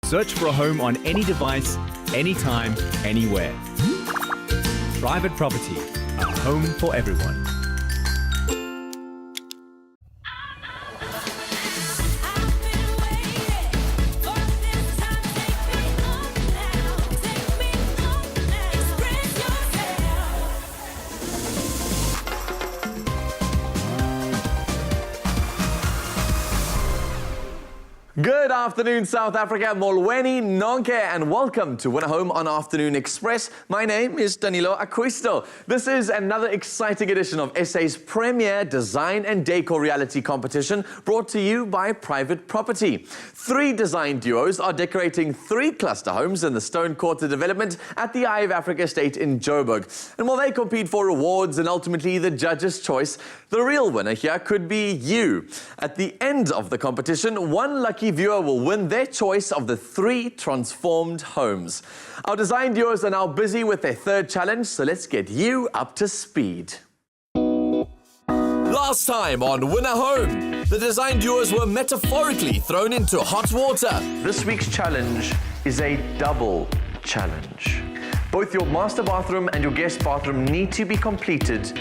Search for a home on any device, anytime, anywhere. Private Property, a home for everyone. Good afternoon, South Africa. Molweni nonke, and welcome to Winahome on Afternoon Express. My name is Danilo Acquisto. This is another exciting edition of SA's premier design and decor reality competition, brought to you by Private Property. 3 design duos are decorating 3 cluster homes in the Stone Quarter development at the Eye of Africa estate in Joburg. And while they compete for rewards and ultimately the judge's choice, the real winner here could be you. At the end of the competition, one lucky viewer will win their choice of the 3 transformed homes. Our design duos are now busy with their 3rd challenge, so let's get you up to speed. Last time on Winahome, the design duos were metaphorically thrown into hot water. This week's challenge is a double challenge. Both your master bathroom and your guest bathroom need to be completed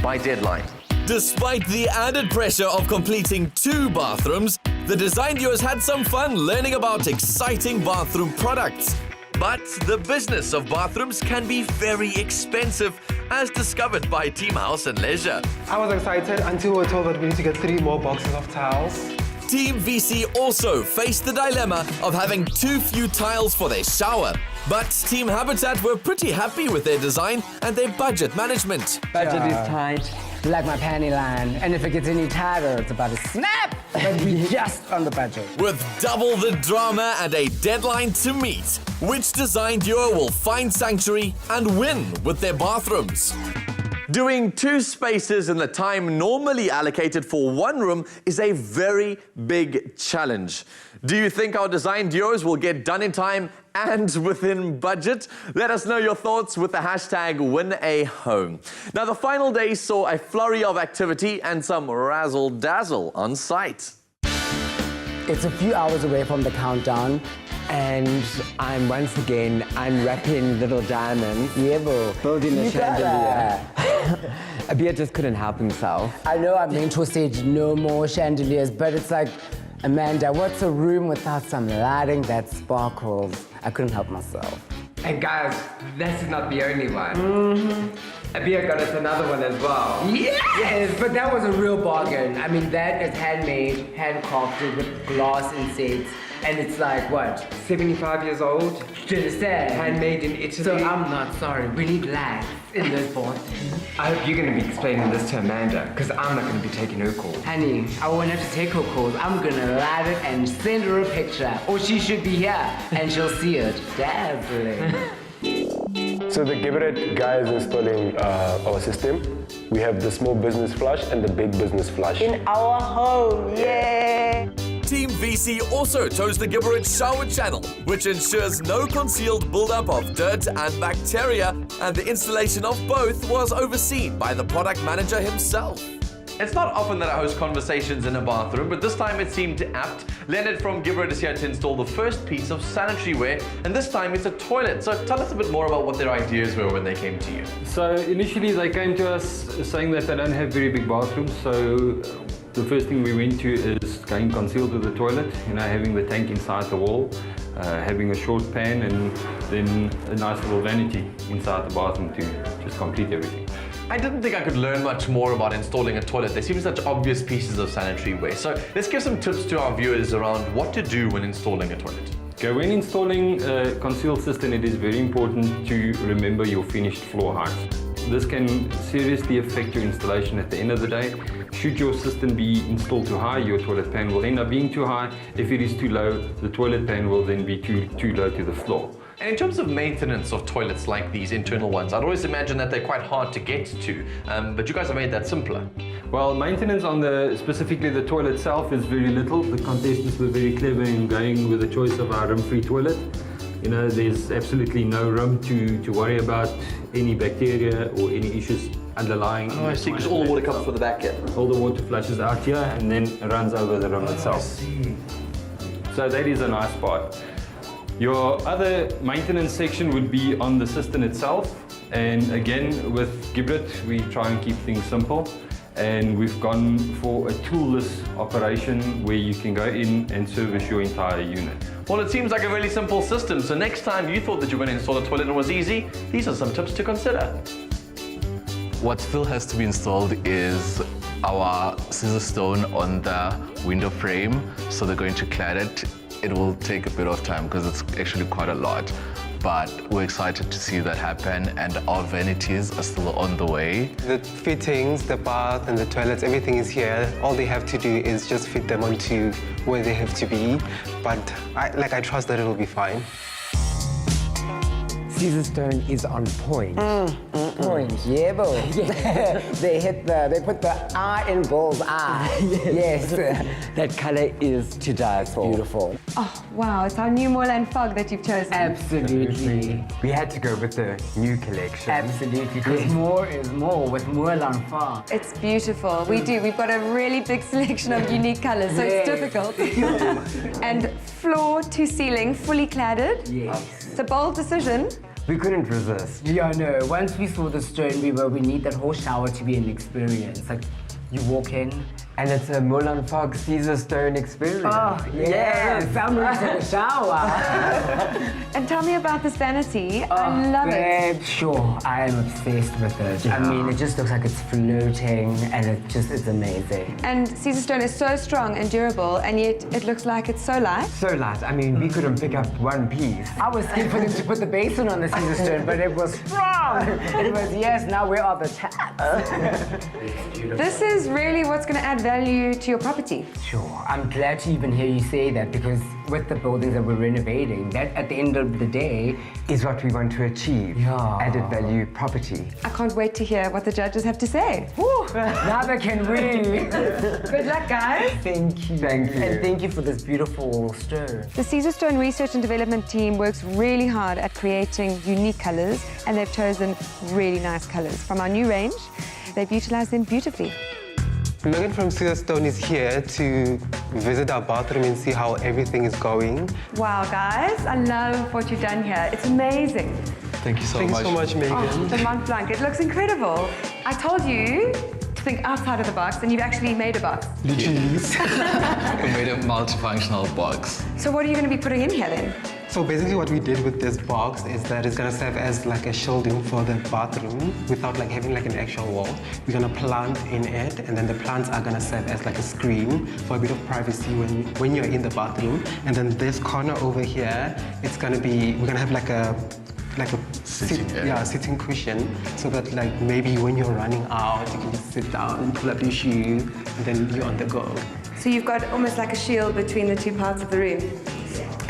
by deadline. Despite the added pressure of completing 2 bathrooms, the design duos had some fun learning about exciting bathroom products. But the business of bathrooms can be very expensive, as discovered by Team House and Leisure. I was excited until we were told that we need to get 3 more boxes of towels. Team VC also faced the dilemma of having too few tiles for their shower. But Team Habitat were pretty happy with their design and their budget management. Budget is tight, like my panty line. And if it gets any tighter, it's about to snap. But we just on the budget. With double the drama and a deadline to meet, which design duo will find sanctuary and win with their bathrooms? Doing 2 spaces in the time normally allocated for 1 room is a very big challenge. Do you think our design duos will get done in time and within budget? Let us know your thoughts with the hashtag #WinAHome. Now, the final day saw a flurry of activity and some razzle-dazzle on site. It's a few hours away from the countdown. And I'm once again unwrapping little diamonds. Building a chandelier. Abir just couldn't help himself. I know our mentor said no more chandeliers, but it's like, Amanda, what's a room without some lighting that sparkles? I couldn't help myself. And guys, this is not the only one. Abir got us another one as well. Yes, but that was a real bargain. I mean, that is handmade, handcrafted with glass insets. And it's like, what? 75 years old. Do you understand? Handmade in Italy. So I'm not sorry. We need lights in this board. I hope you're going to be explaining this to Amanda, because I'm not going to be taking her call. Honey, I won't have to take her calls. I'm going to light it and send her a picture. Or she should be here, and she'll see it. Dazzling. So the Gibberet guy is installing our system. We have the small business flush and the big business flush. In our home, yay! Team VC also chose the Gibberet shower channel, which ensures no concealed buildup of dirt and bacteria, and the installation of both was overseen by the product manager himself. It's not often that I host conversations in a bathroom, but this time it seemed apt. Leonard from Gibberet is here to install the first piece of sanitary ware, and this time it's a toilet. So tell us a bit more about what their ideas were when they came to you. So initially they came to us saying that they don't have very big bathrooms, so the first thing we went to is going concealed with the toilet, having the tank inside the wall, having a short pan, and then a nice little vanity inside the bathroom to just complete everything. I didn't think I could learn much more about installing a toilet. They seem such obvious pieces of sanitary ware. So let's give some tips to our viewers around what to do when installing a toilet. Okay, when installing a concealed system, it is very important to remember your finished floor height. This can seriously affect your installation at the end of the day. Should your system be installed too high, your toilet pan will end up being too high. If it is too low, the toilet pan will then be too low to the floor. And in terms of maintenance of toilets like these internal ones, I'd always imagine that they're quite hard to get to, but you guys have made that simpler. Well, maintenance on specifically the toilet itself is very little. The contestants were very clever in going with the choice of our rim-free toilet. There's absolutely no room to worry about any bacteria or any issues underlying. Oh, I see, because all the water comes from the back here. All the water flushes out here and then runs over the rim itself. I see. So that is a nice part. Your other maintenance section would be on the cistern itself. And again, with Gibrit, we try and keep things simple. And we've gone for a toolless operation where you can go in and service your entire unit. Well, it seems like a really simple system, so next time you thought that you were going to install a toilet and it was easy, these are some tips to consider. What still has to be installed is our scissor stone on the window frame. So they're going to clad it. It will take a bit of time because it's actually quite a lot. But we're excited to see that happen, and our vanities are still on the way. The fittings, the bath and the toilets, everything is here. All they have to do is just fit them onto where they have to be. But I trust that it will be fine. Caesar stone is on point. Point, yeah, bro. They put the R in bull's eye. Yes, that color is to die for. Beautiful. Oh, wow, it's our new Moorland fog that you've chosen. Absolutely. We had to go with the new collection. Absolutely, because more is more with Moorland fog. It's beautiful. We do. We've got a really big selection of unique colors, so it's difficult. And floor to ceiling, fully cladded. Yes. It's a bold decision. We couldn't resist. Yeah, no. Once we saw the stone, we need that whole shower to be an experience. Like, you walk in, And it's a Moorland Fog Caesar stone experience. oh, yes, I'm ready to take a shower. And tell me about this vanity. I love it. Sure, I am obsessed with it. I mean, it just looks like it's floating, and it's amazing. And Caesar stone is so strong and durable, and yet it looks like it's so light. So light. I mean, we couldn't pick up one piece. I was scared for them to put the basin on the Caesar stone, but it was strong. It was, yes, now where are the taps? This is really what's going to add value to your property. Sure, I'm glad to even hear you say that, because with the buildings that we're renovating, that at the end of the day Is what we want to achieve. Yeah. Added value property. I can't wait to hear what the judges have to say. neither can we. Good luck, guys. Thank you. Thank you. And thank you for this beautiful stone. The Caesar Stone Research and Development team works really hard at creating unique colors, and they've chosen really nice colors from our new range. They've utilized them beautifully. Megan from Caesar Stone is here to visit our bathroom and see how everything is going. Wow, guys, I love what you've done here. It's amazing. Thank you so Thanks much. so much, Megan. Oh, the Mont Blanc, it looks incredible. I told you to think outside of the box, and you've actually made a box. Literally. We made a multifunctional box. So what are you going to be putting in here then? So basically what we did with this box is that it's gonna serve as like a shielding for the bathroom without like having like an actual wall. We're gonna plant in it, and then the plants are gonna serve as like a screen for a bit of privacy when you're in the bathroom. And then this corner over here, it's gonna be, we're gonna have like a sitting cushion, so that like maybe when you're running out, you can just sit down and pull up your shoe, and then you're on the go. So you've got almost like a shield between the two parts of the room.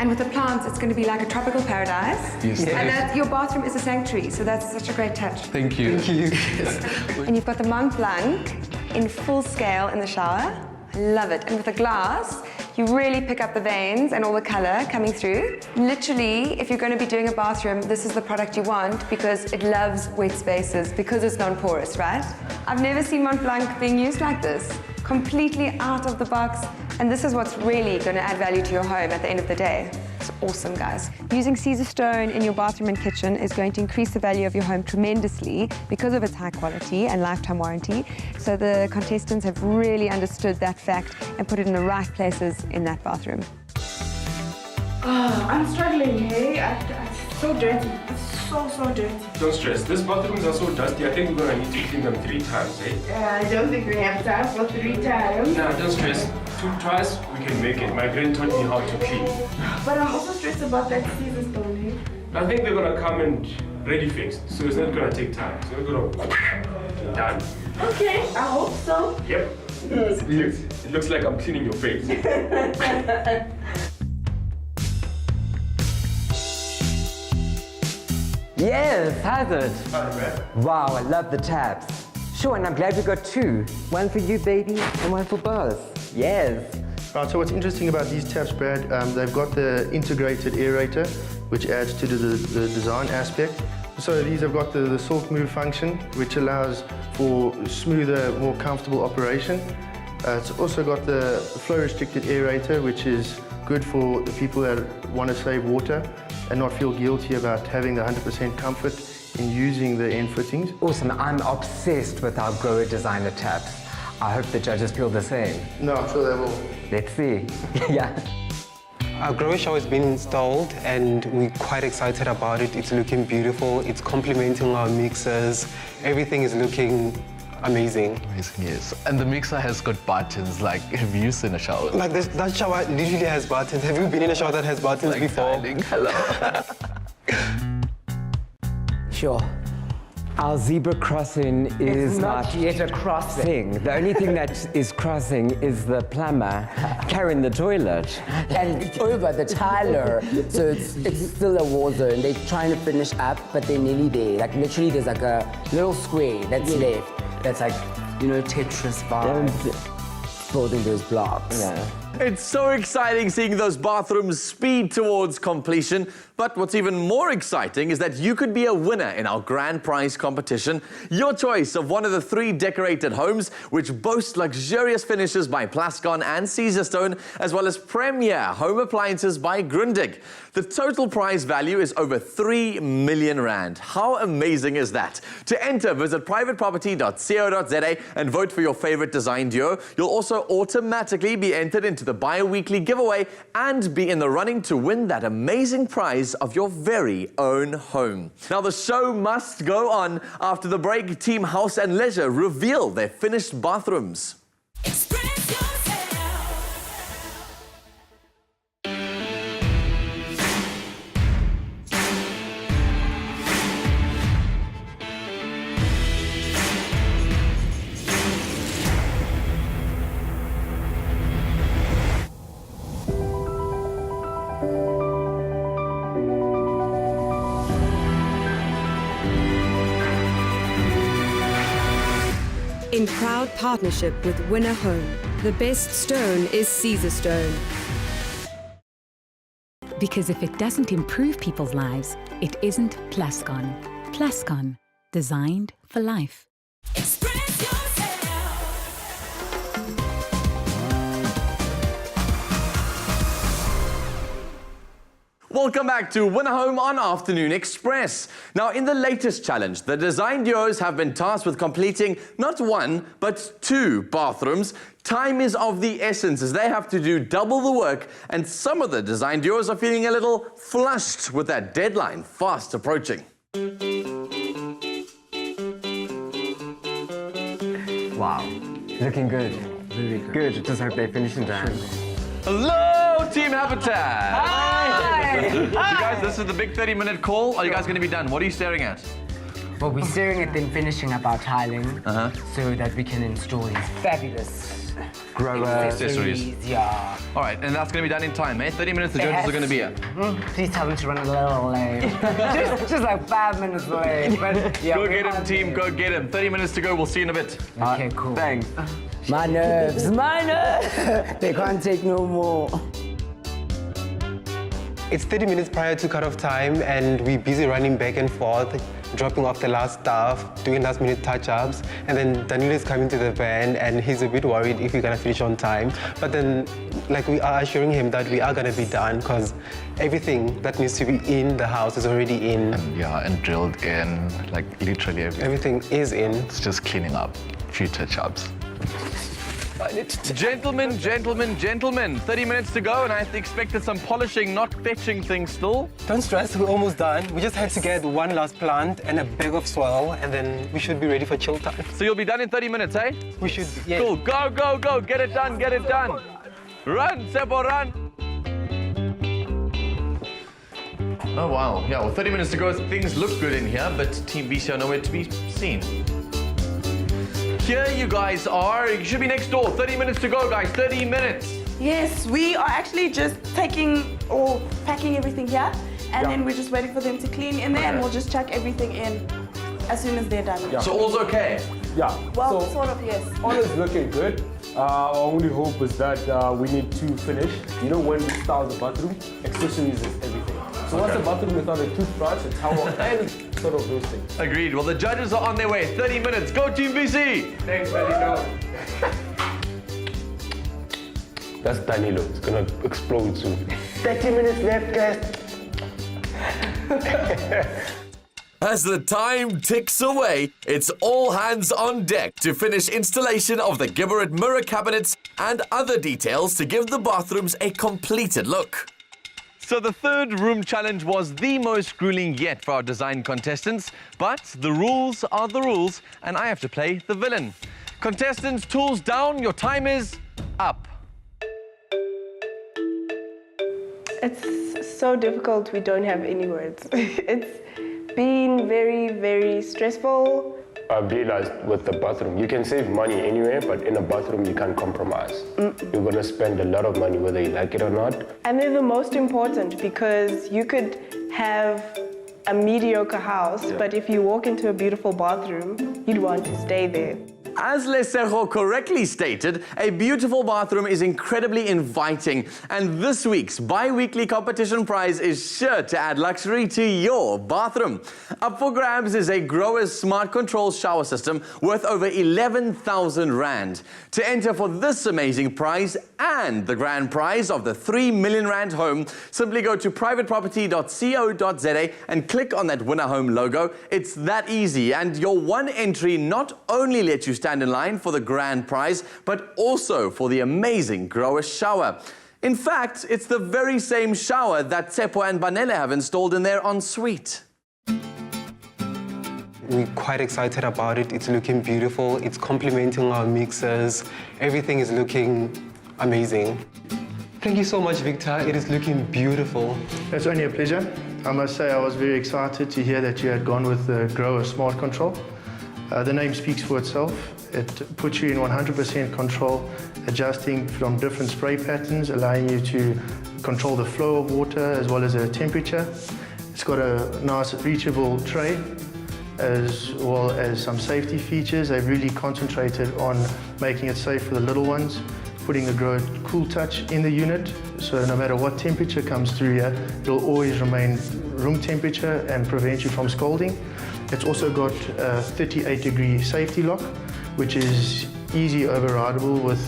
And with the plants, it's going to be like a tropical paradise. Yes. And that, your bathroom is a sanctuary, so that's such a great touch. Thank you. Thank you. And you've got the Mont Blanc in full scale in the shower. I love it. And with the glass, you really pick up the veins and all the color coming through. Literally, if you're going to be doing a bathroom, this is the product you want, because it loves wet spaces, because it's non-porous, right? I've never seen Mont Blanc being used like this. Completely out of the box. And this is what's really going to add value to your home at the end of the day. It's awesome, guys. Using Caesar stone in your bathroom and kitchen is going to increase the value of your home tremendously because of its high quality and lifetime warranty. So the contestants have really understood that fact and put it in the right places in that bathroom. Oh, I'm struggling, hey? It's so dirty. It's so dirty. Don't stress. These bathrooms are so dusty. I think we're gonna need to clean them 3 times, eh? I don't think we have time for 3 times. Nah, don't stress. 2 tries, we can make it. My brain taught me how to clean. But I'm also stressed about that Caesar stone, hey? I think they're gonna come and ready fixed, so it's not gonna take time. So we're gonna done. Okay, I hope so. Yep. It looks like I'm cleaning your face. Yes, has it? Wow, I love the tabs. Sure, and I'm glad we got 2. One for you, baby, and one for both. Yes. Right, so what's interesting about these taps, Brad, they've got the integrated aerator, which adds to the design aspect. So these have got the soft move function, which allows for smoother, more comfortable operation. It's also got the flow restricted aerator, which is good for the people that want to save water and not feel guilty about having the 100% comfort in using the end fittings. Awesome. I'm obsessed with our grower designer taps. I hope the judges feel the same. No, I'm sure they will. Let's see. Yeah. Our grower shower has been installed and we're quite excited about it. It's looking beautiful. It's complementing our mixers. Everything is looking amazing. Amazing, yes. And the mixer has got buttons, like, have you seen a shower? Like that shower literally has buttons. Have you been in a shower that has buttons Like before? dialing, hello. Sure. Our zebra crossing is not yet a crossing. The only thing that is crossing is the plumber carrying the toilet. And over the Tyler, so it's still a war zone. They're trying to finish up, but they're nearly there. Like literally, there's like a little square that's left. That's like, you know, Tetris vibe. Building those blocks. Yeah. It's so exciting seeing those bathrooms speed towards completion. But what's even more exciting is that you could be a winner in our grand prize competition. Your choice of one of the 3 decorated homes, which boast luxurious finishes by Plascon and Caesarstone, as well as premier home appliances by Grundig. The total prize value is over 3 million rand. How amazing is that? To enter, visit privateproperty.co.za and vote for your favorite design duo. You'll also automatically be entered into the bi-weekly giveaway and be in the running to win that amazing prize of your very own home. Now, the show must go on. After the break, Team House and Leisure reveal their finished bathrooms. In proud partnership with Winahome, the best stone is Caesarstone. Because if it doesn't improve people's lives, it isn't Plascon. Plascon, designed for life. Welcome back to Winahome on Afternoon Express. Now, in the latest challenge, the design duos have been tasked with completing not 1, but 2 bathrooms. Time is of the essence as they have to do double the work, and some of the design duos are feeling a little flushed with that deadline fast approaching. Wow. Looking good. Very good. Good. Just hope they finish in time. Hello, Team Habitat! Hi! You guys, this is the big 30-minute call. Are you guys going to be done? What are you staring at? Well, we're staring at them finishing up our tiling so that we can install these fabulous accessories. Yeah. All right, and that's going to be done in time, eh? 30 minutes the judges are going to be here. Please tell them to run a little late. just like 5 minutes late. But, yeah, go get him, team. Go get him. 30 minutes to go. We'll see you in a bit. Okay, cool. Thanks. My nerves. They can't take no more. It's 30 minutes prior to cut-off time and we're busy running back and forth, dropping off the last stuff, doing last-minute touch-ups, and then Danilo is coming to the van and he's a bit worried if we're gonna finish on time. But then, like, we are assuring him that we are gonna be done because everything that needs to be in the house is already in. And drilled in, like literally everything. Everything is in. It's just cleaning up, few touch-ups. Gentlemen, 30 minutes to go, and I expected some polishing, not fetching things still. Don't stress, we're almost done. We just had to get one last plant and a bag of soil, and then we should be ready for chill time. So you'll be done in 30 minutes, eh? We should, yeah. Cool, go, go, go, get it done, get it done. Run, Sebo, run. Oh, wow. Yeah, well, 30 minutes to go, things look good in here, but Team VC are nowhere to be seen. Here you guys are. You should be next door. 30 minutes to go, guys. 30 minutes. Yes, we are actually just taking or packing everything here, and then we're just waiting for them to clean in there, and we'll just chuck everything in as soon as they're done. Yeah. So all's okay? Yeah. Well, so sort of, yes. All is looking good. Our only hope is that we need to finish. You know, when we start the bathroom, accessories is everything. So once the bathroom is not a toothbrush, a towel, and sort of those things. Agreed. Well, the judges are on their way. 30 minutes. Go, Team VC. Thanks, Danilo. That's Danilo. It's gonna explode soon. 30 minutes left, guys. As the time ticks away, it's all hands on deck to finish installation of the Gibberit mirror cabinets and other details to give the bathrooms a completed look. So the third room challenge was the most grueling yet for our design contestants, but the rules are the rules and I have to play the villain. Contestants, tools down, your time is up. It's so difficult, we don't have any words. It's been very, very stressful. I've realized with the bathroom, you can save money anywhere, but in a bathroom you can't compromise. You're gonna spend a lot of money whether you like it or not. And they're the most important because you could have a mediocre house, but if you walk into a beautiful bathroom, you'd want to stay there. As Lesejo correctly stated, a beautiful bathroom is incredibly inviting, and this week's bi-weekly competition prize is sure to add luxury to your bathroom. Up for grabs is a Growers Smart Control shower system worth over 11,000 Rand. To enter for this amazing prize and the grand prize of the 3 million Rand home, simply go to privateproperty.co.za and click on that Winahome logo. It's that easy, and your one entry not only lets you stand in line for the grand prize, but also for the amazing grower shower. In fact, it's the very same shower that Tsepo and Banele have installed in their ensuite. We're quite excited about it. It's looking beautiful. It's complementing our mixers. Everything is looking amazing. Thank you so much, Victor. It is looking beautiful. It's only a pleasure. I must say I was very excited to hear that you had gone with the Grower Smart Control. The name speaks for itself. It puts you in 100% control, adjusting from different spray patterns, allowing you to control the flow of water as well as the temperature. It's got a nice reachable tray as well as some safety features. They've really concentrated on making it safe for the little ones, putting the Grow Cool Touch in the unit, so no matter what temperature comes through here, it'll always remain room temperature and prevent you from scalding. It's also got a 38-degree safety lock, which is easy overrideable with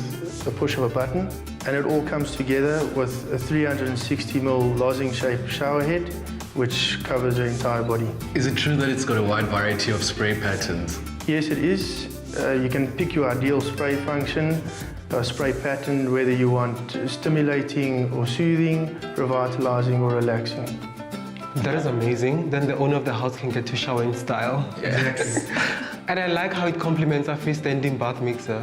the push of a button. And it all comes together with a 360mm lozenge-shaped shower head, which covers the entire body. Is it true that it's got a wide variety of spray patterns? Yes, it is. You can pick your ideal spray function, a spray pattern, whether you want stimulating or soothing, revitalizing or relaxing. That is amazing. Then the owner of the house can get to shower in style. Yes. And I like how it complements our freestanding bath mixer.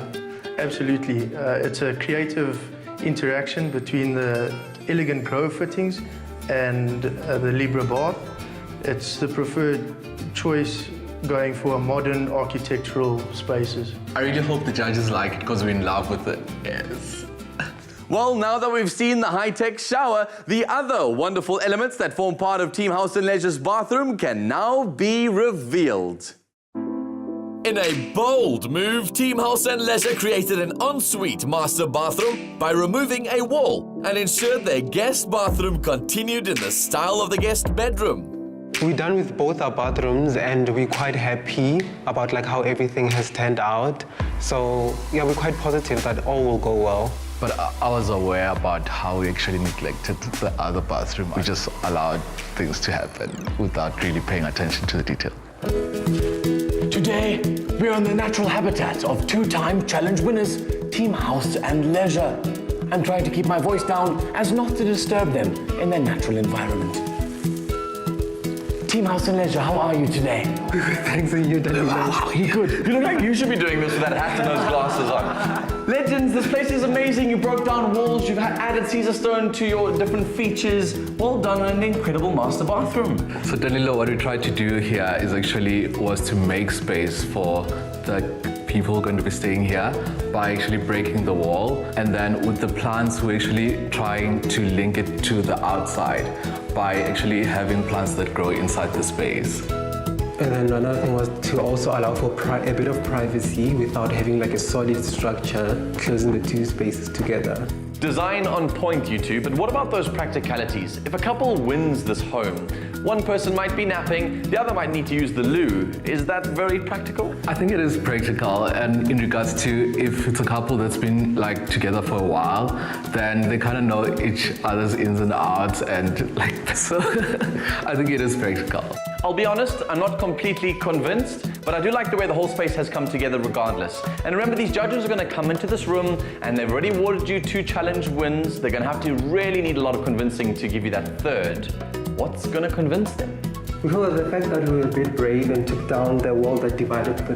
Absolutely. It's a creative interaction between the elegant Grow fittings and the Libra bath. It's the preferred choice going for modern architectural spaces. I really hope the judges like it because we're in love with it. Yes. Well, now that we've seen the high-tech shower, the other wonderful elements that form part of Team House and Leisure's bathroom can now be revealed. In a bold move, Team House and Leisure created an ensuite master bathroom by removing a wall and ensured their guest bathroom continued in the style of the guest bedroom. We're done with both our bathrooms and we're quite happy about how everything has turned out. So yeah, we're quite positive that all will go well. But I was aware about how we actually neglected the other bathroom. We just allowed things to happen without really paying attention to the detail. Today, we're in the natural habitat of two-time challenge winners, Team House and Leisure. I'm trying to keep my voice down as not to disturb them in their natural environment. Team House and Leisure, how are you today? Thanks to you, Danilo. Wow, you good. You look like you should be doing this with that hat and those glasses on. Legends, this place is amazing. You broke down walls, you've added Caesar stone to your different features. Well done on an incredible master bathroom. So Danilo, what we tried to do here was to make space for the people who are going to be staying here by actually breaking the wall, and then with the plants we're actually trying to link it to the outside by actually having plants that grow inside the space. And then another thing was to also allow for a bit of privacy without having a solid structure closing the two spaces together. Design on point, you two, but what about those practicalities? If a couple wins this home, One person might be napping, the other might need to use the loo. Is that very practical? I think it is practical, and in regards to if it's a couple that's been like together for a while, then they kind of know each other's ins and outs, and like so. I think it is practical. I'll be honest, I'm not completely convinced, but I do like the way the whole space has come together regardless. And remember, these judges are going to come into this room and they've already awarded you 2 challenge wins. They're going to have to really need a lot of convincing to give you that third. What's going to convince them? Because the fact that we were a bit brave and took down the wall that divided the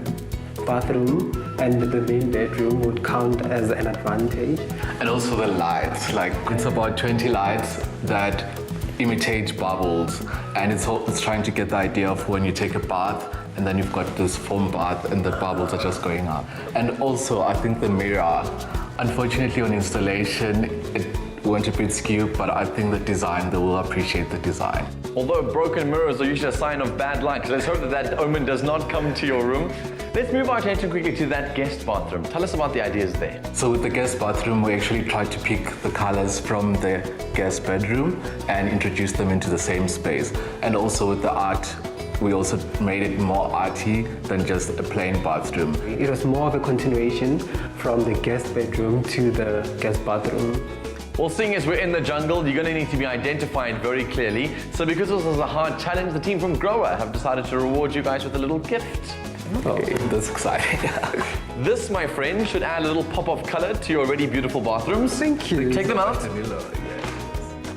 bathroom and the main bedroom would count as an advantage. And also the lights, like it's about 20 lights that imitate bubbles, and it's trying to get the idea of when you take a bath and then you've got this foam bath and the bubbles are just going up. And also I think the mirror, unfortunately on installation it went a bit skewed, but I think the design, they will appreciate the design. Although broken mirrors are usually a sign of bad luck, so let's hope that that omen does not come to your room. Let's move our attention quickly to that guest bathroom. Tell us about the ideas there. So with the guest bathroom, we actually tried to pick the colors from the guest bedroom and introduce them into the same space. And also with the art, we also made it more arty than just a plain bathroom. It was more of a continuation from the guest bedroom to the guest bathroom. Well, seeing as we're in the jungle, you're going to need to be identified very clearly. So because this was a hard challenge, the team from Grower have decided to reward you guys with a little gift. Okay, that's exciting. This, my friend, should add a little pop of color to your already beautiful bathrooms. Thank you. Take them out.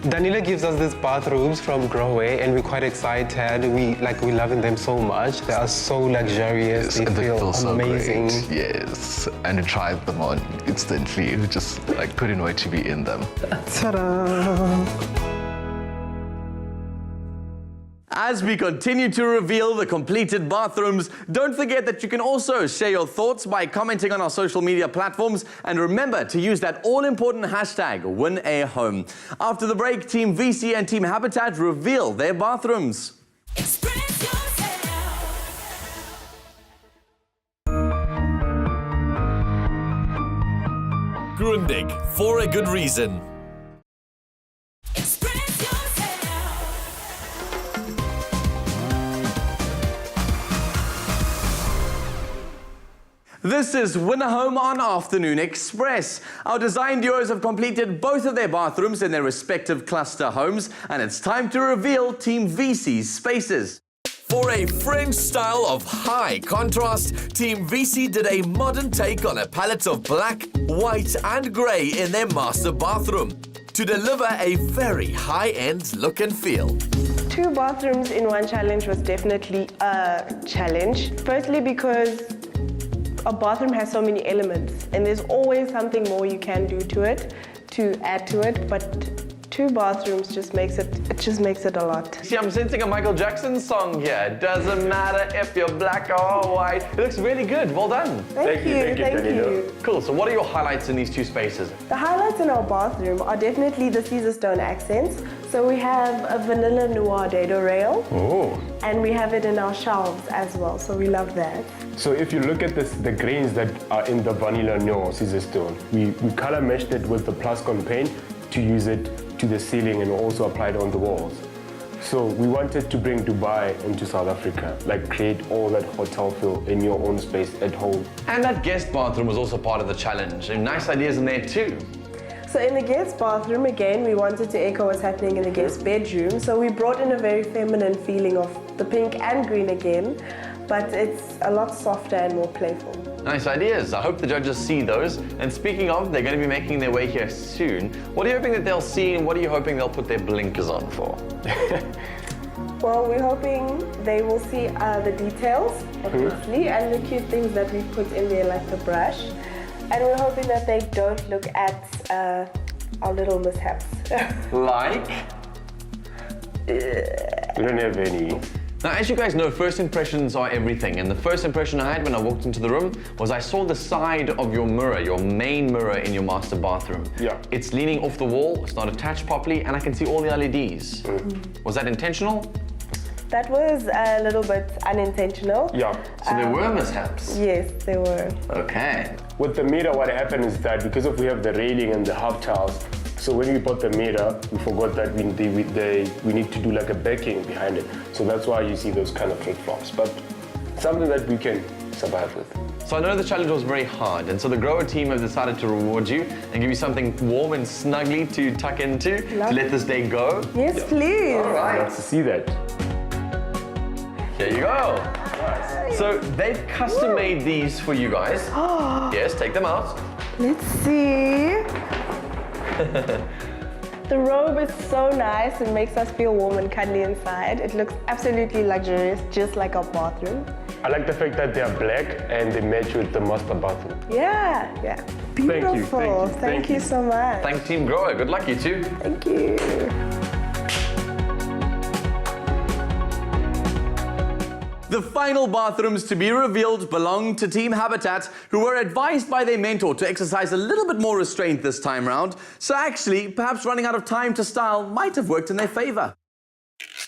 Danila gives us these bathrooms from Growway and we're quite excited. We loving them so much. They are so luxurious. Yes, they feel so amazing. great. Yes, and you tried them on instantly. You just like couldn't wait to be in them. Ta-da! As we continue to reveal the completed bathrooms, don't forget that you can also share your thoughts by commenting on our social media platforms, and remember to use that all-important hashtag #WinAHome. After the break, Team VC and Team Habitat reveal their bathrooms. Grundig, for a good reason. This is Winahome on Afternoon Express. Our design duos have completed both of their bathrooms in their respective cluster homes, and it's time to reveal Team VC's spaces. For a French style of high contrast, Team VC did a modern take on a palette of black, white and grey in their master bathroom to deliver a very high-end look and feel. 2 bathrooms in one challenge was definitely a challenge. Firstly, because a bathroom has so many elements and there's always something more you can do to it, to add to it, but 2 bathrooms just makes it a lot. See, I'm sensing a Michael Jackson song here. Doesn't matter if you're black or white. It looks really good. Well done. Thank you. Cool. So what are your highlights in these 2 spaces? The highlights in our bathroom are definitely the Caesar stone accents. So we have a vanilla noir dado rail. Oh. And we have it in our shelves as well, so we love that. So if you look at the grains that are in the vanilla noir Caesar stone, we color meshed it with the Plascon paint to use it to the ceiling and also apply it on the walls. So we wanted to bring Dubai into South Africa, like create all that hotel feel in your own space at home. And that guest bathroom was also part of the challenge. And nice ideas in there too. So in the guest bathroom, again, we wanted to echo what's happening in the guest bedroom. So we brought in a very feminine feeling of the pink and green again, but it's a lot softer and more playful. Nice ideas. I hope the judges see those. And speaking of, they're going to be making their way here soon. What are you hoping that they'll see, and what are you hoping they'll put their blinkers on for? Well, we're hoping they will see the details, obviously, and the cute things that we put in there, like the brush. And we're hoping that they don't look at our little mishaps. Like? We don't have any. Now, as you guys know, first impressions are everything. And the first impression I had when I walked into the room was I saw the side of your mirror, your main mirror in your master bathroom. Yeah. It's leaning off the wall, it's not attached properly, and I can see all the LEDs. Was that intentional? That was a little bit unintentional. Yeah. So there were mishaps? Yes, there were. Okay. With the mirror, what happened is that because we have the railing and the half tiles, So when we bought the mirror, we forgot that we need to do like a backing behind it. So that's why you see those kind of flip-flops. But something that we can survive with. So I know the challenge was very hard, and so the grower team have decided to reward you and give you something warm and snuggly to tuck into to let this day go. Yes, please. All right. Let's see that. Here you go. So they've custom made these for you guys. Yes, take them out. Let's see. The robe is so nice. It makes us feel warm and cuddly inside. It looks absolutely luxurious, just like our bathroom. I like the fact that they are black and they match with the master bathroom. Yeah. Beautiful. Thank you so much. Thank Team Grower. Good luck, you two. Thank you. The final bathrooms to be revealed belong to Team Habitat, who were advised by their mentor to exercise a little bit more restraint this time round. So actually, perhaps running out of time to style might have worked in their favor.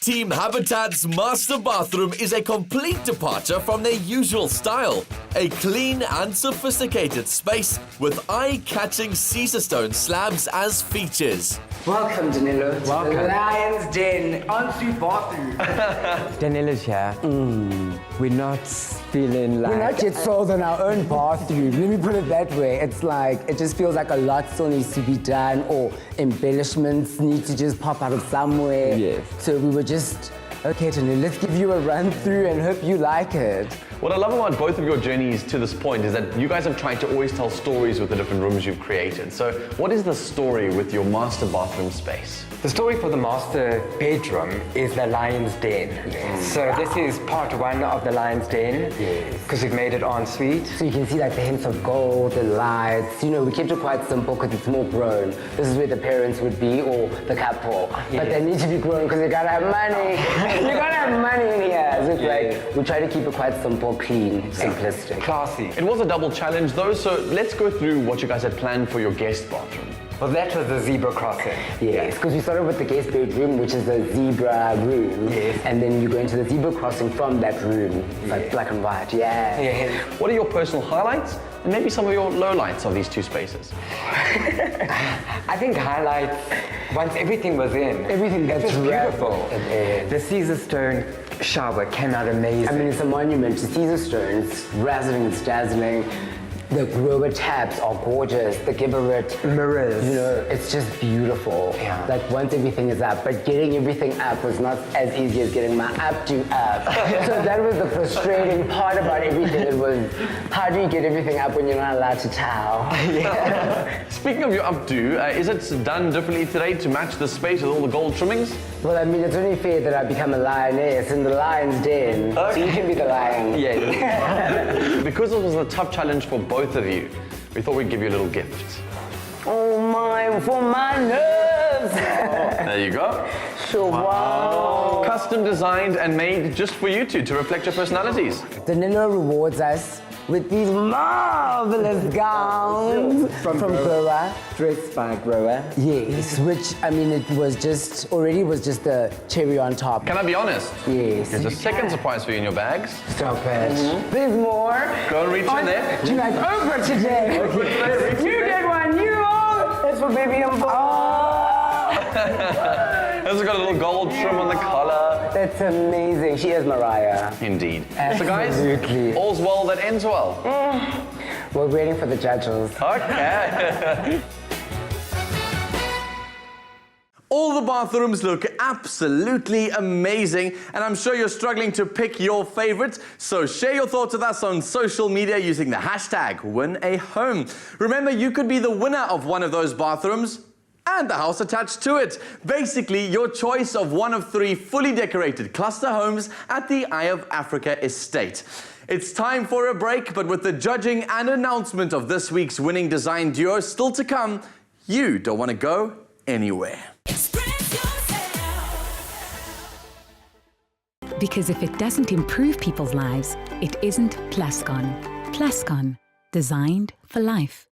Team Habitat's master bathroom is a complete departure from their usual style. A clean and sophisticated space with eye-catching Caesar stone slabs as features. Welcome, Danilo. Welcome. The Lion's Den ensuite bathroom. Daniela's here. We're not feeling like... We're not yet sold on our own bathroom. Let me put it that way. It's like, it just feels like a lot still needs to be done, or embellishments need to just pop out of somewhere. Yes. So we were just, okay, Danilo, let's give you a run through and hope you like it. What I love about both of your journeys to this point is that you guys have tried to always tell stories with the different rooms you've created. So what is the story with your master bathroom space? The story for the master bedroom is the Lion's Den. So this is part one of the Lion's Den, because we've made it ensuite. So you can see like the hints of gold, the lights. You know, we kept it quite simple because it's more grown. This is where the parents would be, or the couple. But they need to be grown because you gotta have money. You gotta have money in here. So it's like, we try to keep it quite simple, clean, simplistic. Classy. It was a double challenge though, so let's go through what you guys had planned for your guest bathroom. Well, that was the zebra crossing. Yes, because we started with the guest bedroom, which is the zebra room. Yes. And then you go into the zebra crossing from that room. It's like black and white, What are your personal highlights and maybe some of your lowlights of these two spaces? I think highlights, once everything was in. Everything it that's was beautiful. It The Caesar stone shower came out amazing. I mean, it's a monument to Caesar stones, razzling, it's dazzling. The grower taps are gorgeous. The Gibberit mirrors. You know, it's just beautiful. Yeah. Like once everything is up, but getting everything up was not as easy as getting my updo up. So that was the frustrating part about everything. It was, how do you get everything up when you're not allowed to towel? Speaking of your updo, is it done differently today to match the space with all the gold trimmings? Well, I mean, it's only fair that I become a lioness in the lion's den. So you can be the lion. Because it was a tough challenge for both of you, we thought we'd give you a little gift. Oh my, for my nerves. There you go. So wow. Custom designed and made just for you two to reflect your personalities. Danilo rewards us with these marvelous gowns from Grower. Dressed by Grower. Yes, which, I mean, it was just, already was just the cherry on top. Can I be honest? Yes. There's a second surprise for you in your bags. Stop it. There's more. Go and reach in there. Do you like over today? You get one, you all. That's for baby and This has got a little gold trim on the collar. That's amazing. She is Mariah. Indeed. Absolutely. So guys, all's well that ends well. We're waiting for the judges. Okay. All the bathrooms look absolutely amazing, and I'm sure you're struggling to pick your favorite. So share your thoughts with us on social media using the hashtag #Winahome. Remember, you could be the winner of one of those bathrooms and the house attached to it. Basically, your choice of one of 3 fully decorated cluster homes at the Eye of Africa estate. It's time for a break, but with the judging and announcement of this week's winning design duo still to come, you don't want to go anywhere. Because if it doesn't improve people's lives, it isn't Plascon. Plascon, designed for life.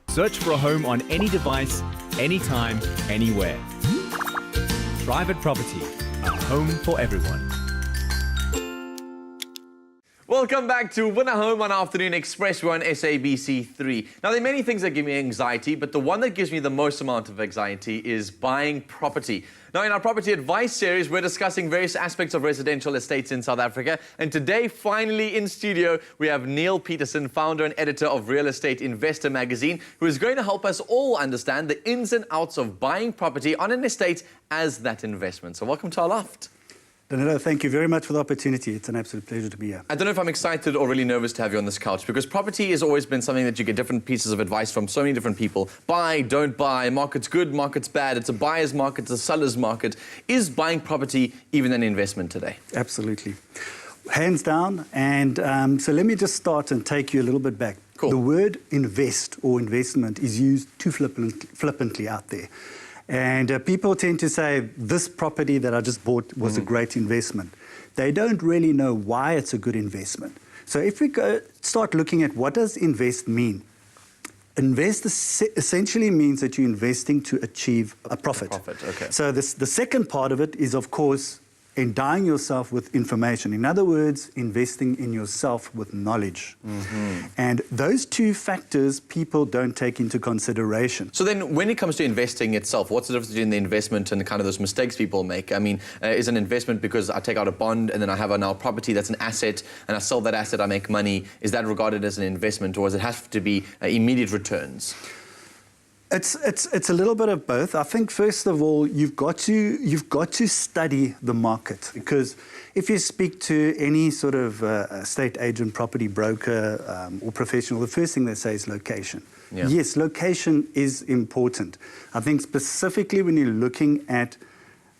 Search for a home on any device, anytime, anywhere. Private property, a home for everyone. Welcome back to Winahome on Afternoon Express. We're on SABC 3. Now, there are many things that give me anxiety, but the one that gives me the most amount of anxiety is buying property. Now, in our property advice series, we're discussing various aspects of residential estates in South Africa. And today, finally in studio, we have Neil Peterson, founder and editor of Real Estate Investor magazine, who is going to help us all understand the ins and outs of buying property on an estate as that investment. So welcome to our loft. Danilo, thank you very much for the opportunity. It's an absolute pleasure to be here. I don't know if I'm excited or really nervous to have you on this couch, because property has always been something that you get different pieces of advice from so many different people. Buy, don't buy, market's good, market's bad, it's a buyer's market, it's a seller's market. Is buying property even an investment today? Absolutely. Hands down. And so let me just start and take you a little bit back. Cool. The word invest or investment is used too flippantly out there. And people tend to say, this property that I just bought was a great investment. They don't really know why it's a good investment. So if we start looking at what does invest mean? Invest essentially means that you're investing to achieve a profit. Okay. So the second part of it is, of course, endowing yourself with information. In other words, investing in yourself with knowledge. And those two factors people don't take into consideration. So then when it comes to investing itself, what's the difference between the investment and kind of those mistakes people make? I mean, is an investment because I take out a bond and then I have a now property that's an asset and I sell that asset, I make money. Is that regarded as an investment, or does it have to be immediate returns? It's a little bit of both. I think first of all, you've got to study the market, because if you speak to any sort of estate agent, property broker, or professional, the first thing they say is location. Yeah. Yes, location is important. I think specifically when you're looking at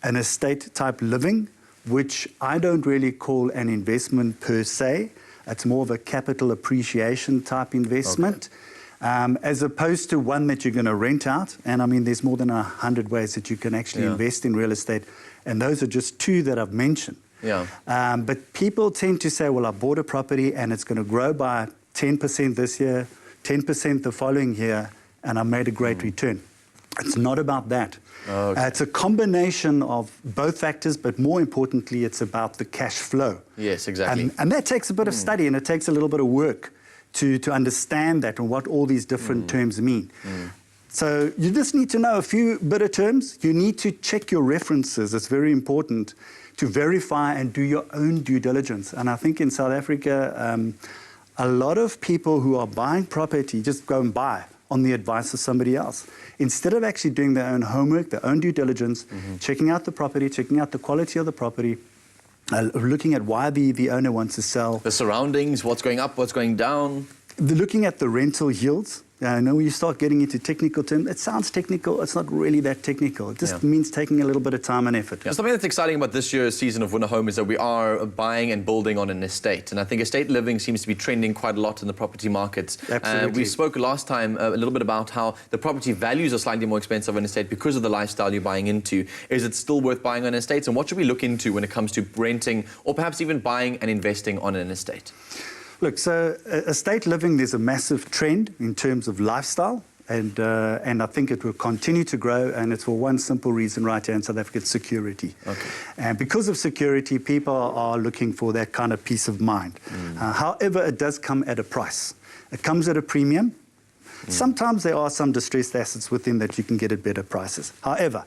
an estate type living, which I don't really call an investment per se. It's more of a capital appreciation type investment. Okay. As opposed to one that you're going to rent out. And I mean, there's more than 100 ways that you can actually invest in real estate. And those are just two that I've mentioned. Yeah. But people tend to say, well, I bought a property and it's going to grow by 10% this year, 10% the following year, and I made a great return. It's not about that. Okay. It's a combination of both factors, but more importantly, it's about the cash flow. Yes, exactly. And that takes a bit of study, and it takes a little bit of work to understand that and what all these different terms mean. So you just need to know a few bit of terms. You need to check your references. It's very important to verify and do your own due diligence. And I think in South Africa, a lot of people who are buying property just go and buy on the advice of somebody else, instead of actually doing their own homework, their own due diligence, checking out the property, checking out the quality of the property, looking at why the owner wants to sell. The surroundings, what's going up, what's going down. Looking at the rental yields. I know when you start getting into technical terms, it sounds technical, it's not really that technical. It just means taking a little bit of time and effort. Yeah. Something that's exciting about this year's season of Winahome is that we are buying and building on an estate. And I think estate living seems to be trending quite a lot in the property markets. Absolutely. We spoke last time a little bit about how the property values are slightly more expensive on an estate because of the lifestyle you're buying into. Is it still worth buying on estates? And what should we look into when it comes to renting or perhaps even buying and investing on an estate? Look, so estate living, there's a massive trend in terms of lifestyle, and I think it will continue to grow, and it's for one simple reason right here in South Africa, it's security. Okay. And because of security, people are looking for that kind of peace of mind. However, it does come at a price. It comes at a premium. Sometimes there are some distressed assets within that you can get at better prices. However,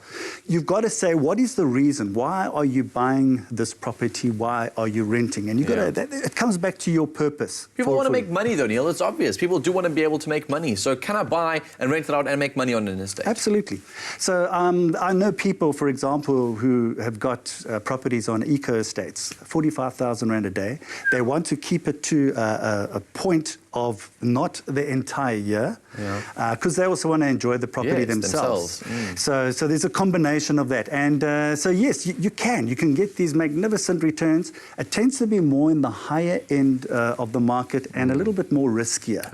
you've got to say, what is the reason? Why are you buying this property? Why are you renting? And you've got to, it comes back to your purpose. People want to make money though, Neil. It's obvious. People do want to be able to make money. So can I buy and rent it out and make money on an estate? Absolutely. So I know people, for example, who have got properties on eco estates, 45,000 Rand a day. They want to keep it to a point of not the entire year, because they also want to enjoy the property themselves. So there's a combination of that. And so yes, you can get these magnificent returns. It tends to be more in the higher end of the market and a little bit more riskier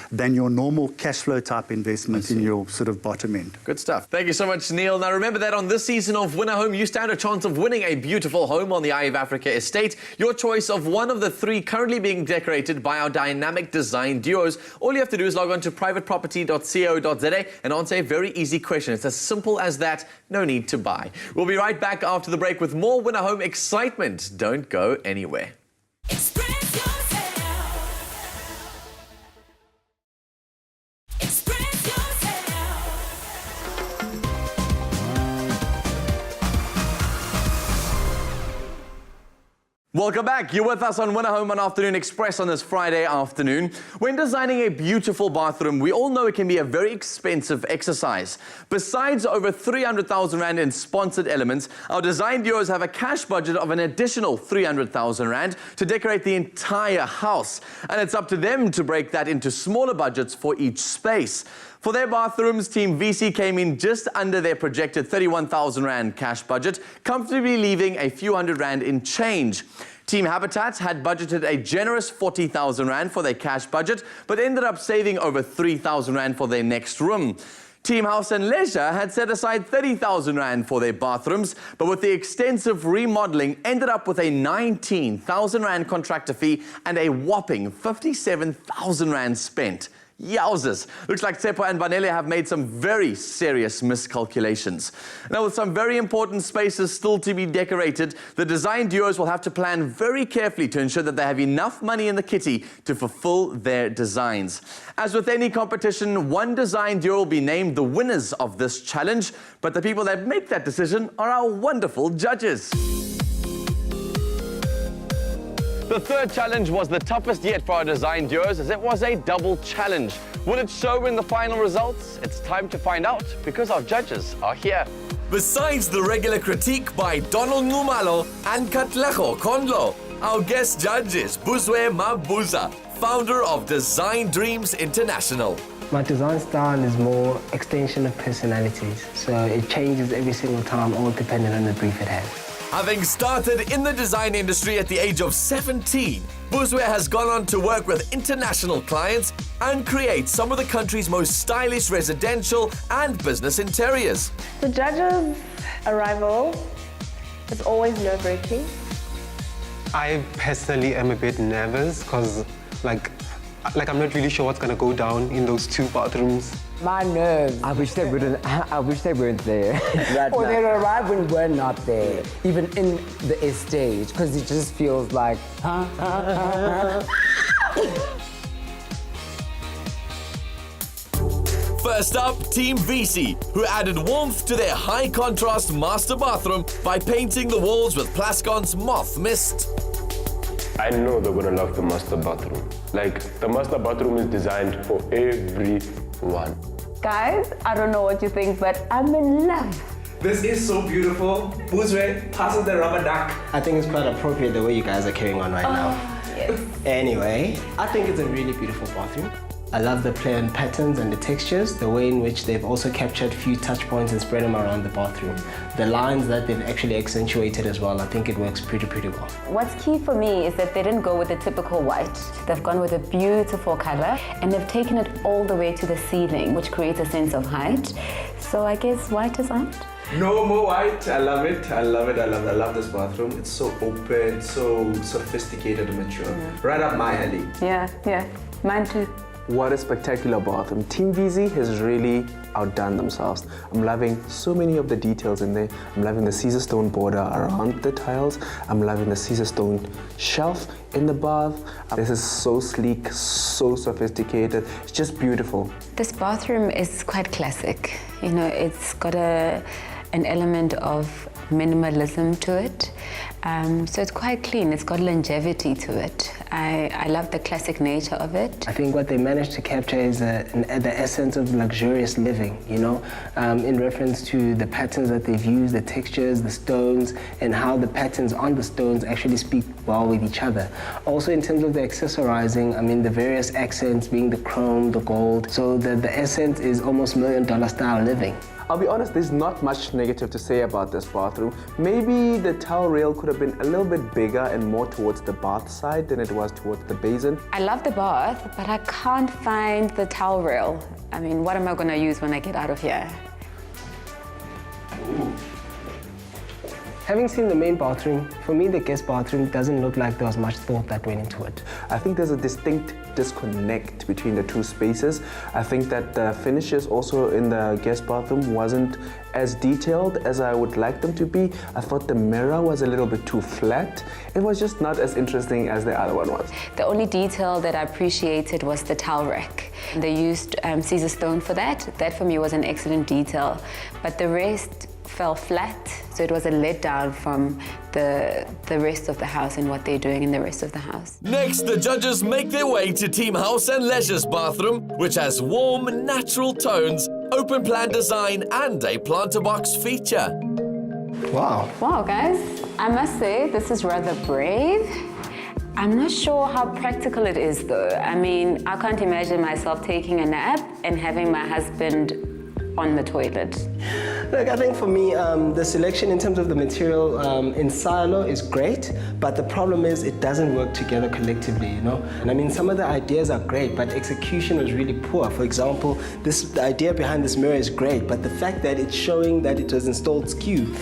than your normal cash flow type investment in your sort of bottom end. Good stuff. Thank you so much, Neil. Now remember that on this season of Winahome, you stand a chance of winning a beautiful home on the Eye of Africa estate. Your choice of one of the 3 currently being decorated by our dynamic design duos. All you have to do is log on to privateproperty.co.za and answer a very easy question. It's as simple as that. No need to buy. We'll be right back after the break with more Winahome excitement. Don't go anywhere. Express yourself. Welcome back. You're with us on Winahome on Afternoon Express on this Friday afternoon. When designing a beautiful bathroom, we all know it can be a very expensive exercise. Besides over 300,000 Rand in sponsored elements, our design duos have a cash budget of an additional 300,000 Rand to decorate the entire house. And it's up to them to break that into smaller budgets for each space. For their bathrooms, Team VC came in just under their projected 31,000 Rand cash budget, comfortably leaving a few hundred Rand in change. Team Habitat had budgeted a generous 40,000 Rand for their cash budget, but ended up saving over 3,000 Rand for their next room. Team House and Leisure had set aside 30,000 Rand for their bathrooms, but with the extensive remodeling, ended up with a 19,000 Rand contractor fee and a whopping 57,000 Rand spent. Yowzers. Looks like Tsepo and Vanele have made some very serious miscalculations. Now, with some very important spaces still to be decorated, the design duos will have to plan very carefully to ensure that they have enough money in the kitty to fulfill their designs. As with any competition, one design duo will be named the winners of this challenge, but the people that make that decision are our wonderful judges. The third challenge was the toughest yet for our design duos, as it was a double challenge. Will it show in the final results? It's time to find out, because our judges are here. Besides the regular critique by Donald Ngumalo and Katlego Kondlo, our guest judge is Buzwe Mabuza, founder of Design Dreams International. My design style is more extension of personalities, so it changes every single time, all depending on the brief it has. Having started in the design industry at the age of 17, Buzwe has gone on to work with international clients and create some of the country's most stylish residential and business interiors. The judges' arrival is always nerve-wracking. I personally am a bit nervous because, like I'm not really sure what's gonna go down in those two bathrooms. My nerves. I wish they wouldn't. I wish they weren't there. Or they arrive when we're not there, even in the stage, because it just feels like. First up, Team VC, who added warmth to their high-contrast master bathroom by painting the walls with Plascon's Moth Mist. I know they're gonna love the master bathroom. Like, the master bathroom is designed for everyone. Guys, I don't know what you think, but I'm in love. This is so beautiful. Buzwe passes the rubber duck. I think it's quite appropriate the way you guys are carrying on right now. Yes. Anyway, I think it's a really beautiful bathroom. I love the play on patterns and the textures, the way in which they've also captured a few touch points and spread them around the bathroom. The lines that they've actually accentuated as well, I think it works pretty well. What's key for me is that they didn't go with the typical white. They've gone with a beautiful color, and they've taken it all the way to the ceiling, which creates a sense of height. So I guess white is out. No more white. I love it. I love it. I love this bathroom. It's so open, so sophisticated and mature. Right up my alley. Yeah. Mine too. What a spectacular bathroom. Team VZ has really outdone themselves. I'm loving so many of the details in there. I'm loving the Caesar stone border around the tiles. I'm loving the Caesar stone shelf in the bath. This is so sleek, so sophisticated. It's just beautiful. This bathroom is quite classic. You know, it's got an element of minimalism to it. So it's quite clean. It's got longevity to it. I love the classic nature of it. I think what they managed to capture is the essence of luxurious living, you know, in reference to the patterns that they've used, the textures, the stones, and how the patterns on the stones actually speak well with each other. Also in terms of the accessorizing, I mean, the various accents being the chrome, the gold. So the essence is almost $1 million style living. I'll be honest, there's not much negative to say about this bathroom. Maybe the towel rail could have been a little bit bigger and more towards the bath side than it was towards the basin. I love the bath, but I can't find the towel rail. I mean, what am I going to use when I get out of here? Ooh. Having seen the main bathroom, for me the guest bathroom doesn't look like there was much thought that went into it. I think there's a distinct disconnect between the two spaces. I think that the finishes also in the guest bathroom wasn't as detailed as I would like them to be. I thought the mirror was a little bit too flat. It was just not as interesting as the other one was. The only detail that I appreciated was the towel rack. They used Caesar stone for that. That for me was an excellent detail. But the rest fell flat, so it was a letdown from the rest of the house and what they're doing in the rest of the house. Next, the judges make their way to Team House and Leisure's bathroom, which has warm, natural tones, open plan design, and a planter box feature. Wow. Wow, guys, I must say this is rather brave. I'm not sure how practical it is though. I mean, I can't imagine myself taking a nap and having my husband on the toilet. Look, I think for me, the selection in terms of the material in silo is great, but the problem is it doesn't work together collectively, you know? And I mean, some of the ideas are great, but execution was really poor. For example, the idea behind this mirror is great, but the fact that it's showing that it was installed skew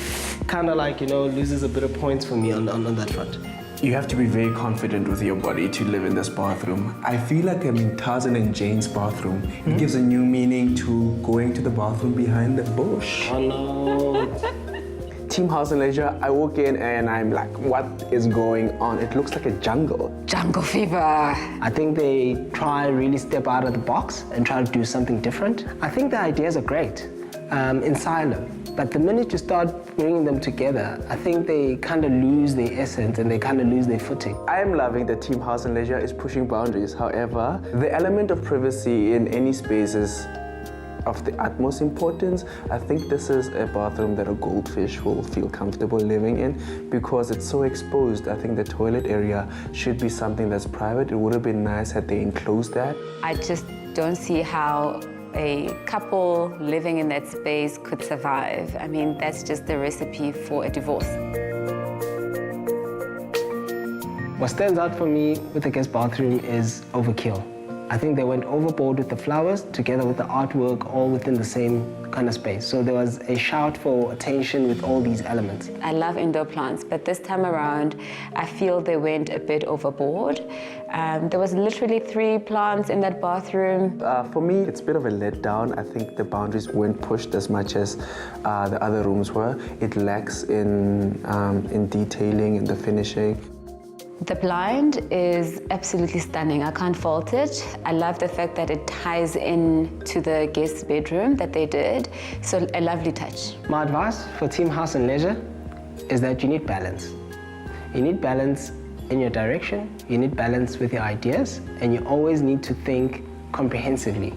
kind of like, you know, loses a bit of points for me on that front. You have to be very confident with your body to live in this bathroom. I feel like I'm in Tarzan and Jane's bathroom. It gives a new meaning to going to the bathroom behind the bush. Oh no. Team House and Leisure, I walk in and I'm like, what is going on? It looks like a jungle. Jungle fever. I think they try really step out of the box and try to do something different. I think the ideas are great in silo. But the minute you start bringing them together, I think they kind of lose their essence and they kind of lose their footing. I am loving that Team House and Leisure is pushing boundaries. However, the element of privacy in any space is of the utmost importance. I think this is a bathroom that a goldfish will feel comfortable living in because it's so exposed. I think the toilet area should be something that's private. It would have been nice had they enclosed that. I just don't see how a couple living in that space could survive. I mean, that's just the recipe for a divorce. What stands out for me with the guest bathroom is overkill. I think they went overboard with the flowers together with the artwork all within the same kind of space. So there was a shout for attention with all these elements. I love indoor plants, but this time around, I feel they went a bit overboard. There was literally 3 plants in that bathroom. For me, it's a bit of a letdown. I think the boundaries weren't pushed as much as the other rooms were. It lacks in detailing and the finishing. The blind is absolutely stunning. I can't fault it. I love the fact that it ties in to the guest bedroom that they did. So a lovely touch. My advice for Team House and Leisure is that you need balance. You need balance in your direction, you need balance with your ideas, and you always need to think comprehensively.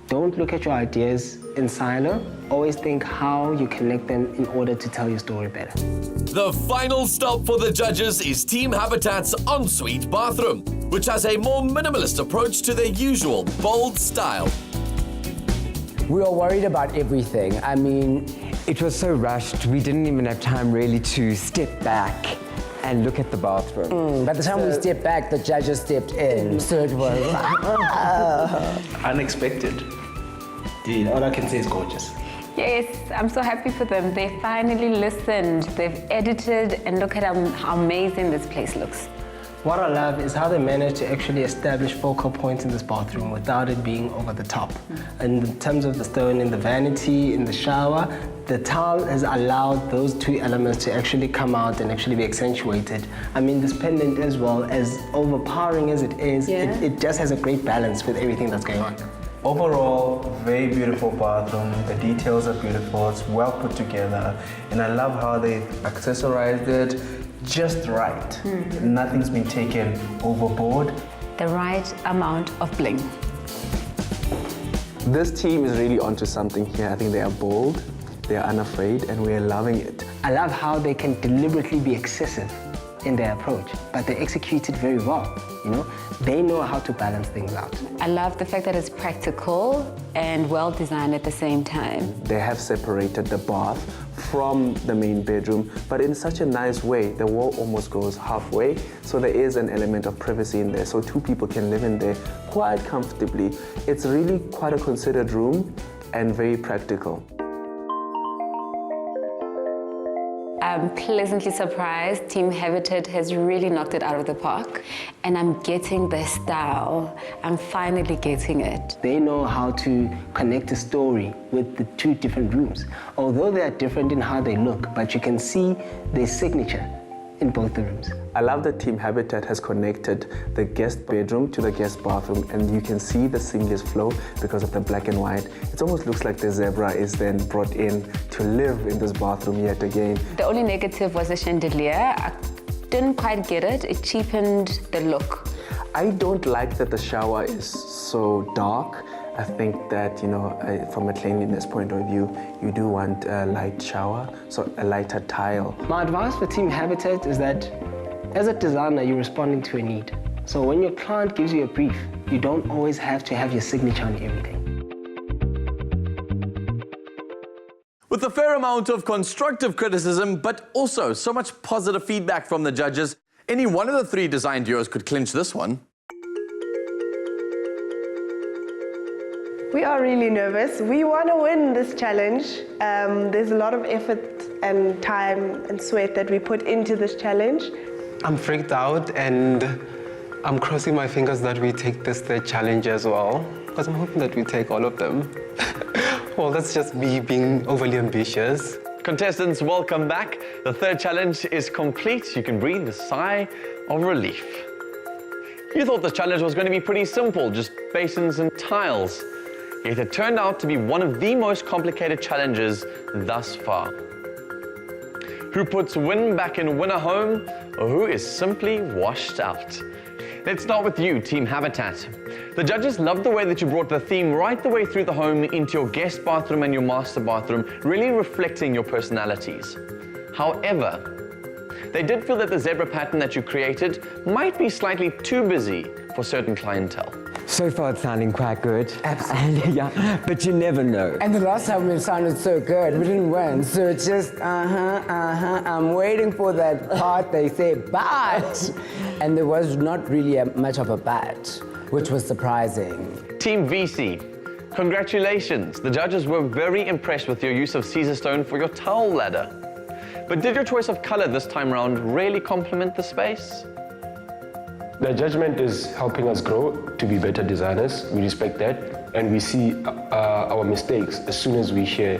Don't look at your ideas in silo. Always think how you connect them in order to tell your story better. The final stop for the judges is Team Habitat's ensuite bathroom, which has a more minimalist approach to their usual bold style. We were worried about everything. I mean, it was so rushed. We didn't even have time really to step back and look at the bathroom. By the time we stepped back, the judges stepped in. So it was unexpected. Dude, all I can say is gorgeous. Yes, I'm so happy for them. They finally listened. They've edited, and look at how amazing this place looks. What I love is how they managed to actually establish focal points in this bathroom without it being over the top. And in terms of the stone in the vanity, in the shower, the tile has allowed those 2 elements to actually come out and actually be accentuated. I mean, this pendant as well, as overpowering as it is, it just has a great balance with everything that's going on. Overall, very beautiful bathroom. The details are beautiful. It's well put together. And I love how they accessorized it just right. Nothing's been taken overboard. The right amount of bling. This team is really onto something here. I think they are bold, they are unafraid, and we are loving it. I love how they can deliberately be excessive in their approach, but they execute it very well, you know? They know how to balance things out. I love the fact that it's practical and well designed at the same time. They have separated the bath from the main bedroom, but in such a nice way. The wall almost goes halfway, so there is an element of privacy in there, so 2 people can live in there quite comfortably. It's really quite a considered room and very practical. I'm pleasantly surprised. Team Habitat has really knocked it out of the park. And I'm getting the style. I'm finally getting it. They know how to connect a story with the 2 different rooms. Although they are different in how they look, but you can see their signature in both the rooms. I love that Team Habitat has connected the guest bedroom to the guest bathroom, and you can see the seamless flow because of the black and white. It almost looks like the zebra is then brought in to live in this bathroom yet again. The only negative was the chandelier. I didn't quite get it. It cheapened the look. I don't like that the shower is so dark. I think that, you know, from a cleanliness point of view, you do want a light shower, so a lighter tile. My advice for Team Habitat is that as a designer, you're responding to a need. So when your client gives you a brief, you don't always have to have your signature on everything. With a fair amount of constructive criticism, but also so much positive feedback from the judges, any one of the three design duos could clinch this one. We are really nervous. We want to win this challenge. There's a lot of effort and time and sweat that we put into this challenge. I'm freaked out and I'm crossing my fingers that we take this third challenge as well, because I'm hoping that we take all of them. Well, that's just me being overly ambitious. Contestants, welcome back. The third challenge is complete. You can breathe a sigh of relief. You thought the challenge was going to be pretty simple, just basins and tiles. Yet it turned out to be one of the most complicated challenges thus far. Who puts Win back in Winahome, or who is simply washed out? Let's start with you, Team Habitat. The judges loved the way that you brought the theme right the way through the home into your guest bathroom and your master bathroom, really reflecting your personalities. However, they did feel that the zebra pattern that you created might be slightly too busy for certain clientele. So far it's sounding quite good. Absolutely. Yeah, but you never know. And the last time it sounded so good, we didn't win. So it's just, I'm waiting for that part they say, but. And there was not really much of a but, which was surprising. Team VC, congratulations. The judges were very impressed with your use of Caesar stone for your towel ladder. But did your choice of color this time around really complement the space? The judgment is helping us grow to be better designers. We respect that, and we see our mistakes as soon as we hear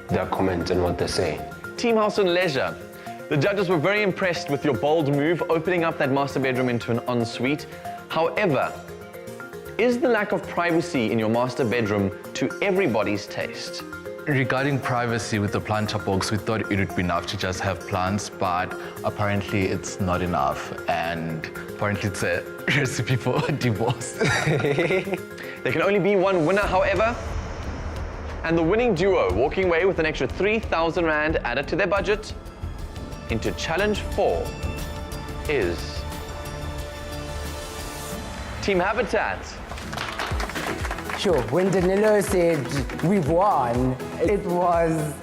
their comments and what they're saying. Team House and Leisure. The judges were very impressed with your bold move, opening up that master bedroom into an ensuite. However, is the lack of privacy in your master bedroom to everybody's taste? Regarding privacy with the planter box, we thought it would be enough to just have plants, but apparently it's not enough, and apparently it's a recipe for divorce. There can only be one winner, however, and the winning duo walking away with an extra 3,000 Rand added to their budget into Challenge 4 is Team Habitat. Sure, when Danilo said we've won, it was...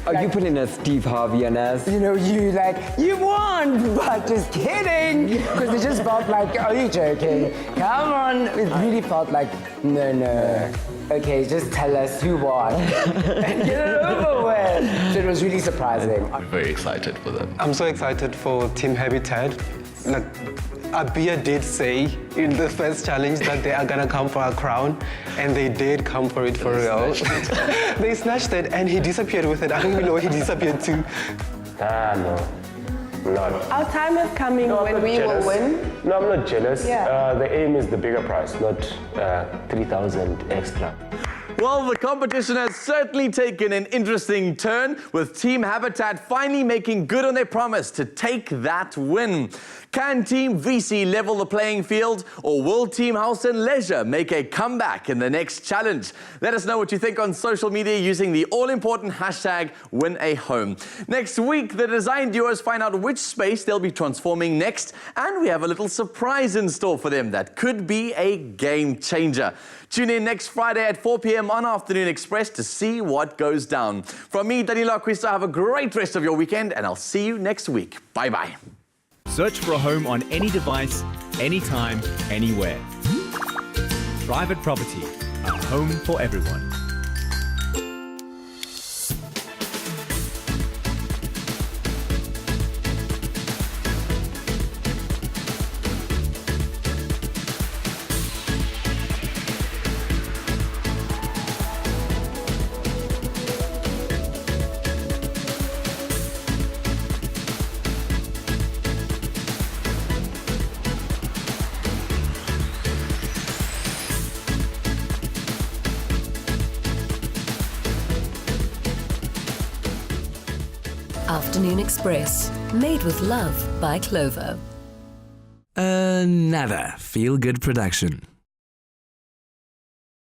Are you putting a Steve Harvey on us? You know, you won, but just kidding. Because it just felt like, are you joking? Come on. It really felt like, no. Okay, just tell us who won and get it over with. So it was really surprising. I'm very excited for them. I'm so excited for Team Habitat. Like, Abia did say in the first challenge that they are gonna come for a crown, and they did come for it for real. They snatched it and he disappeared with it. I don't even know where he disappeared to. No. Not. Our time is coming when we will win. No, I'm not jealous. Yeah. The aim is the bigger prize, not 3,000 extra. Well, the competition has certainly taken an interesting turn, with Team Habitat finally making good on their promise to take that win. Can Team VC level the playing field, or will Team House and Leisure make a comeback in the next challenge? Let us know what you think on social media using the all-important hashtag #Winahome. Next week, the design duos find out which space they'll be transforming next, and we have a little surprise in store for them that could be a game changer. Tune in next Friday at 4 p.m. on Afternoon Express to see what goes down. From me, Danilo Aquista, have a great rest of your weekend, and I'll see you next week. Bye-bye. Search for a home on any device, anytime, anywhere. Private property, a home for everyone. Afternoon Express, made with love by Clover. Another feel-good production.